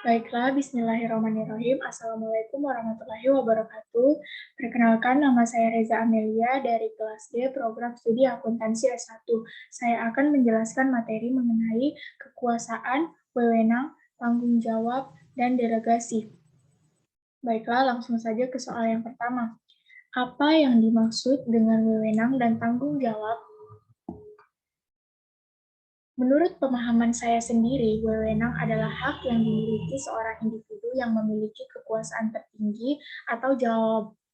Baiklah, bismillahirrahmanirrahim. Assalamualaikum warahmatullahi wabarakatuh. Perkenalkan, nama saya Reza Amelia dari kelas D program studi akuntansi S1. Saya akan menjelaskan materi mengenai kekuasaan, wewenang, tanggung jawab, dan delegasi. Baiklah, langsung saja ke soal yang pertama. Apa yang dimaksud dengan wewenang dan tanggung jawab? Menurut pemahaman saya sendiri, wewenang adalah hak yang dimiliki seorang individu yang memiliki kekuasaan tertinggi atau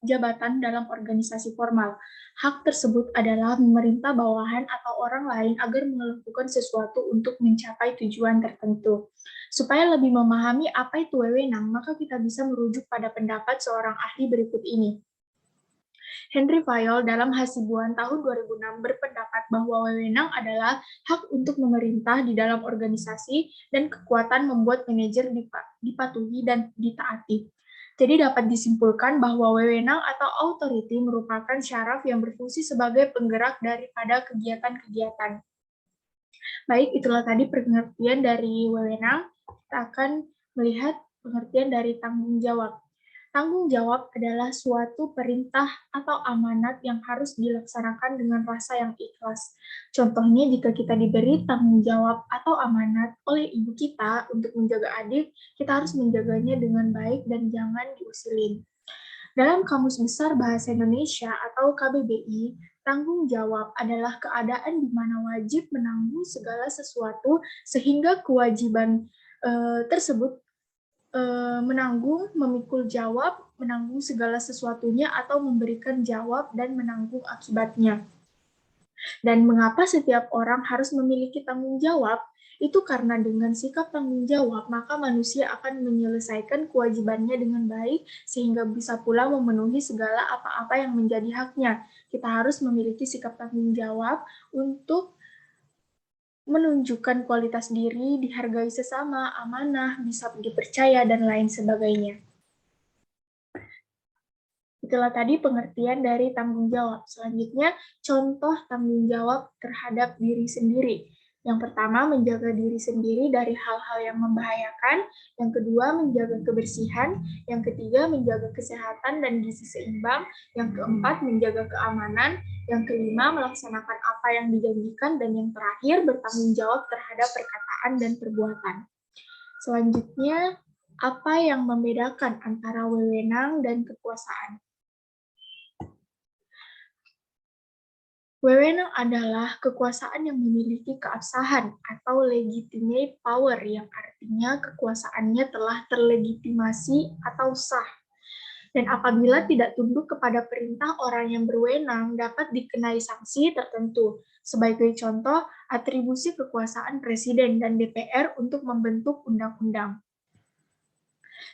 jabatan dalam organisasi formal. Hak tersebut adalah memerintah bawahan atau orang lain agar melakukan sesuatu untuk mencapai tujuan tertentu. Supaya lebih memahami apa itu wewenang, maka kita bisa merujuk pada pendapat seorang ahli berikut ini. Henry Fayol dalam Hasibuan tahun 2006 berpendapat bahwa wewenang adalah hak untuk memerintah di dalam organisasi dan kekuatan membuat manajer dipatuhi dan ditaati. Jadi dapat disimpulkan bahwa wewenang atau authority merupakan syaraf yang berfungsi sebagai penggerak daripada kegiatan-kegiatan. Baik, itulah tadi pengertian dari wewenang. Kita akan melihat pengertian dari tanggung jawab. Tanggung jawab adalah suatu perintah atau amanat yang harus dilaksanakan dengan rasa yang ikhlas. Contohnya, jika kita diberi tanggung jawab atau amanat oleh ibu kita untuk menjaga adik, kita harus menjaganya dengan baik dan jangan diusilin. Dalam Kamus Besar Bahasa Indonesia atau KBBI, tanggung jawab adalah keadaan di mana wajib menanggung segala sesuatu sehingga kewajiban tersebut menanggung, memikul jawab, menanggung segala sesuatunya, atau memberikan jawab dan menanggung akibatnya. Dan mengapa setiap orang harus memiliki tanggung jawab? Itu karena dengan sikap tanggung jawab, maka manusia akan menyelesaikan kewajibannya dengan baik, sehingga bisa pula memenuhi segala apa-apa yang menjadi haknya. Kita harus memiliki sikap tanggung jawab untuk menunjukkan kualitas diri, dihargai sesama, amanah, bisa dipercaya, dan lain sebagainya. Itulah tadi pengertian dari tanggung jawab. Selanjutnya, contoh tanggung jawab terhadap diri sendiri. Yang pertama, menjaga diri sendiri dari hal-hal yang membahayakan. Yang kedua, menjaga kebersihan. Yang ketiga, menjaga kesehatan dan gizi seimbang. Yang keempat, menjaga keamanan. Yang kelima, melaksanakan apa yang dijanjikan. Dan yang terakhir, bertanggung jawab terhadap perkataan dan perbuatan. Selanjutnya, apa yang membedakan antara wewenang dan kekuasaan? Wewenang adalah kekuasaan yang memiliki keabsahan atau legitimate power, yang artinya kekuasaannya telah terlegitimasi atau sah. Dan apabila tidak tunduk kepada perintah orang yang berwenang, dapat dikenai sanksi tertentu. Sebagai contoh, atribusi kekuasaan Presiden dan DPR untuk membentuk undang-undang.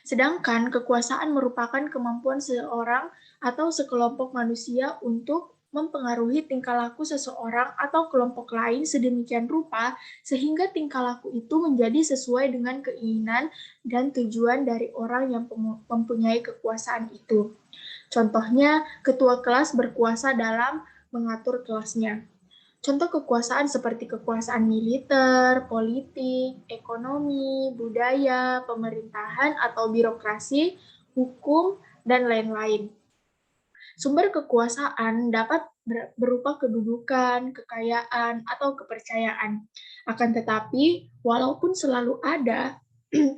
Sedangkan kekuasaan merupakan kemampuan seseorang atau sekelompok manusia untuk mempengaruhi tingkah laku seseorang atau kelompok lain sedemikian rupa sehingga tingkah laku itu menjadi sesuai dengan keinginan dan tujuan dari orang yang mempunyai kekuasaan itu. Contohnya, ketua kelas berkuasa dalam mengatur kelasnya. Contoh kekuasaan seperti kekuasaan militer, politik, ekonomi, budaya, pemerintahan atau birokrasi, hukum, dan lain-lain. Sumber kekuasaan dapat berupa kedudukan, kekayaan, atau kepercayaan. Akan tetapi, walaupun selalu ada,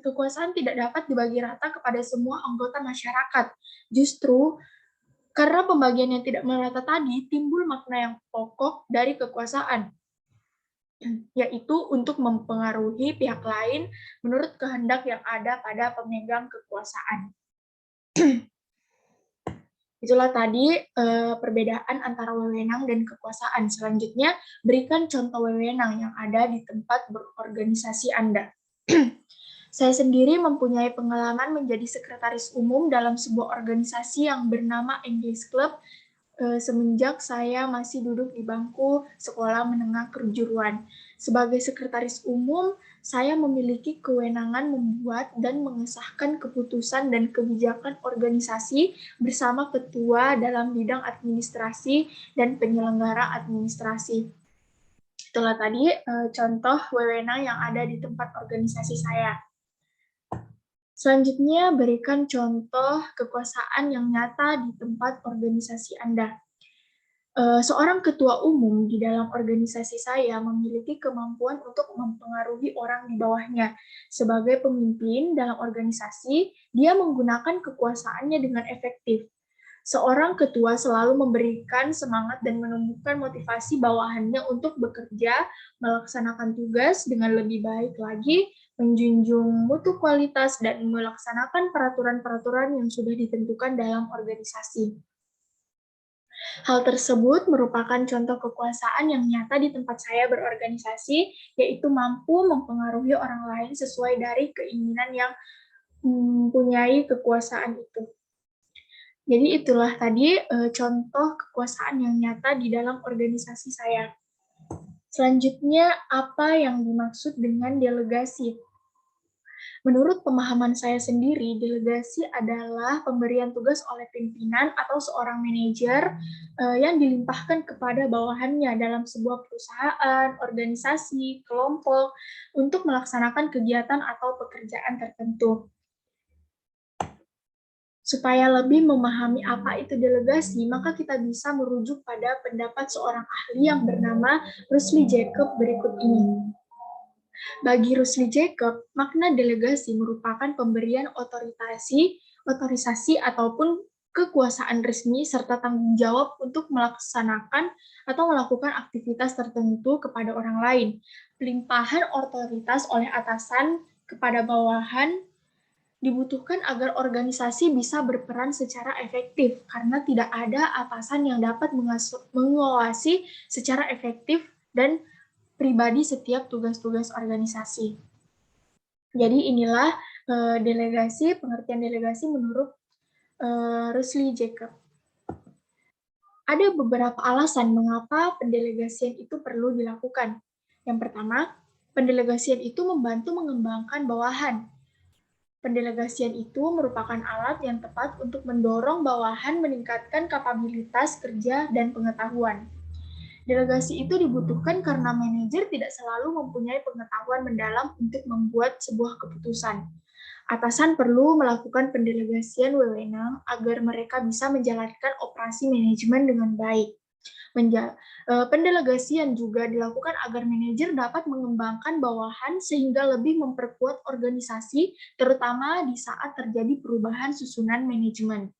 kekuasaan tidak dapat dibagi rata kepada semua anggota masyarakat. Justru, karena pembagian yang tidak merata tadi, timbul makna yang pokok dari kekuasaan, yaitu untuk mempengaruhi pihak lain menurut kehendak yang ada pada pemegang kekuasaan. Itulah tadi perbedaan antara wewenang dan kekuasaan. Selanjutnya, berikan contoh wewenang yang ada di tempat berorganisasi Anda. Saya sendiri mempunyai pengalaman menjadi sekretaris umum dalam sebuah organisasi yang bernama English Club semenjak saya masih duduk di bangku sekolah menengah kejuruan. Sebagai sekretaris umum, saya memiliki kewenangan membuat dan mengesahkan keputusan dan kebijakan organisasi bersama ketua dalam bidang administrasi dan penyelenggara administrasi. Itulah tadi contoh wewenang yang ada di tempat organisasi saya. Selanjutnya, berikan contoh kekuasaan yang nyata di tempat organisasi Anda. Seorang ketua umum di dalam organisasi saya memiliki kemampuan untuk mempengaruhi orang di bawahnya. Sebagai pemimpin dalam organisasi, dia menggunakan kekuasaannya dengan efektif. Seorang ketua selalu memberikan semangat dan menumbuhkan motivasi bawahannya untuk bekerja, melaksanakan tugas dengan lebih baik lagi, menjunjung mutu kualitas, dan melaksanakan peraturan-peraturan yang sudah ditentukan dalam organisasi. Hal tersebut merupakan contoh kekuasaan yang nyata di tempat saya berorganisasi, yaitu mampu mempengaruhi orang lain sesuai dari keinginan yang mempunyai kekuasaan itu. Jadi itulah tadi contoh kekuasaan yang nyata di dalam organisasi saya. Selanjutnya, apa yang dimaksud dengan delegasi? Menurut pemahaman saya sendiri, delegasi adalah pemberian tugas oleh pimpinan atau seorang manajer yang dilimpahkan kepada bawahannya dalam sebuah perusahaan, organisasi, kelompok untuk melaksanakan kegiatan atau pekerjaan tertentu. Supaya lebih memahami apa itu delegasi, maka kita bisa merujuk pada pendapat seorang ahli yang bernama Rusli Jacob berikut ini. Bagi Rusli Jacob, makna delegasi merupakan pemberian otorisasi ataupun kekuasaan resmi serta tanggung jawab untuk melaksanakan atau melakukan aktivitas tertentu kepada orang lain. Pelimpahan otoritas oleh atasan kepada bawahan dibutuhkan agar organisasi bisa berperan secara efektif karena tidak ada atasan yang dapat mengawasi secara efektif dan pribadi setiap tugas-tugas organisasi. Jadi inilah delegasi, pengertian delegasi menurut Rusli Jacob. Ada beberapa alasan mengapa pendelegasian itu perlu dilakukan. Yang pertama, pendelegasian itu membantu mengembangkan bawahan. Pendelegasian itu merupakan alat yang tepat untuk mendorong bawahan meningkatkan kapabilitas kerja dan pengetahuan. Delegasi itu dibutuhkan karena manajer tidak selalu mempunyai pengetahuan mendalam untuk membuat sebuah keputusan. Atasan perlu melakukan pendelegasian wewenang agar mereka bisa menjalankan operasi manajemen dengan baik. Pendelegasian juga dilakukan agar manajer dapat mengembangkan bawahan sehingga lebih memperkuat organisasi, terutama di saat terjadi perubahan susunan manajemen.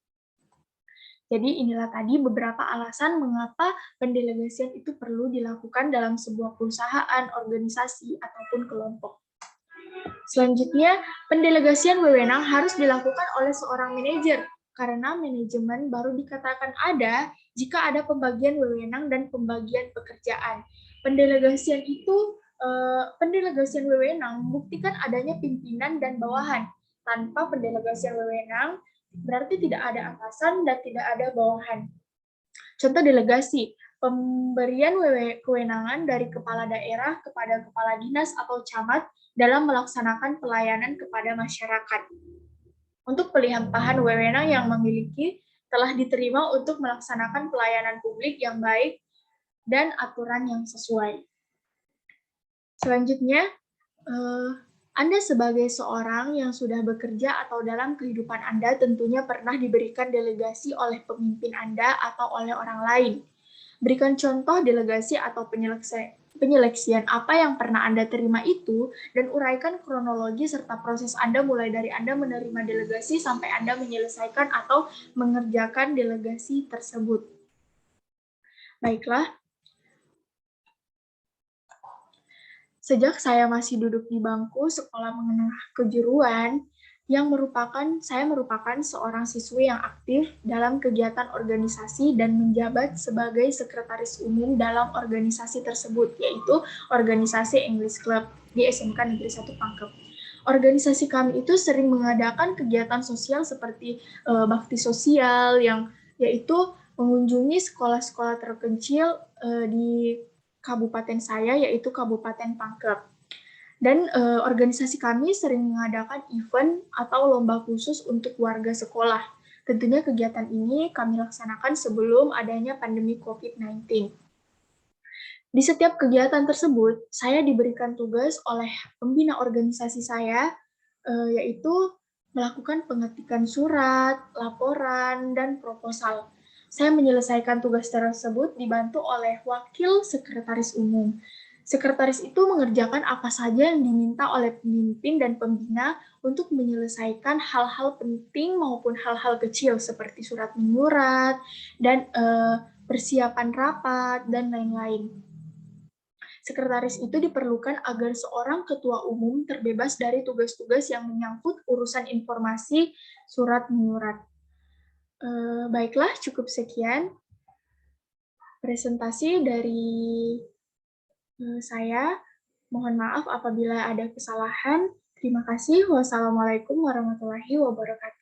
Jadi inilah tadi beberapa alasan mengapa pendelegasian itu perlu dilakukan dalam sebuah perusahaan, organisasi, ataupun kelompok. Selanjutnya, pendelegasian wewenang harus dilakukan oleh seorang manajer, karena manajemen baru dikatakan ada jika ada pembagian wewenang dan pembagian pekerjaan. Pendelegasian wewenang membuktikan adanya pimpinan dan bawahan. Tanpa pendelegasian wewenang, berarti tidak ada atasan dan tidak ada bawahan. Contoh delegasi, pemberian kewenangan dari kepala daerah kepada kepala dinas atau camat dalam melaksanakan pelayanan kepada masyarakat. Untuk pelimpahan wewenang yang memiliki telah diterima untuk melaksanakan pelayanan publik yang baik dan aturan yang sesuai. Selanjutnya, Anda sebagai seorang yang sudah bekerja atau dalam kehidupan Anda tentunya pernah diberikan delegasi oleh pemimpin Anda atau oleh orang lain. Berikan contoh delegasi atau penyeleksian apa yang pernah Anda terima itu, dan uraikan kronologi serta proses Anda mulai dari Anda menerima delegasi sampai Anda menyelesaikan atau mengerjakan delegasi tersebut. Baiklah. Sejak saya masih duduk di bangku sekolah menengah kejuruan, saya merupakan seorang siswi yang aktif dalam kegiatan organisasi dan menjabat sebagai sekretaris umum dalam organisasi tersebut, yaitu organisasi English Club di SMK Negeri 1 Pangkep. Organisasi kami itu sering mengadakan kegiatan sosial seperti bakti sosial, yang yaitu mengunjungi sekolah-sekolah terpencil di kabupaten saya, yaitu Kabupaten Pangkep. Dan organisasi kami sering mengadakan event atau lomba khusus untuk warga sekolah. Tentunya kegiatan ini kami laksanakan sebelum adanya pandemi COVID-19. Di setiap kegiatan tersebut, saya diberikan tugas oleh pembina organisasi saya, yaitu melakukan pengetikan surat, laporan, dan proposal. Saya menyelesaikan tugas tersebut dibantu oleh wakil sekretaris umum. Sekretaris itu mengerjakan apa saja yang diminta oleh pemimpin dan pembina untuk menyelesaikan hal-hal penting maupun hal-hal kecil seperti surat menyurat dan persiapan rapat dan lain-lain. Sekretaris itu diperlukan agar seorang ketua umum terbebas dari tugas-tugas yang menyangkut urusan informasi surat menyurat. Baiklah, cukup sekian presentasi dari saya. Mohon maaf apabila ada kesalahan. Terima kasih. Wassalamualaikum warahmatullahi wabarakatuh.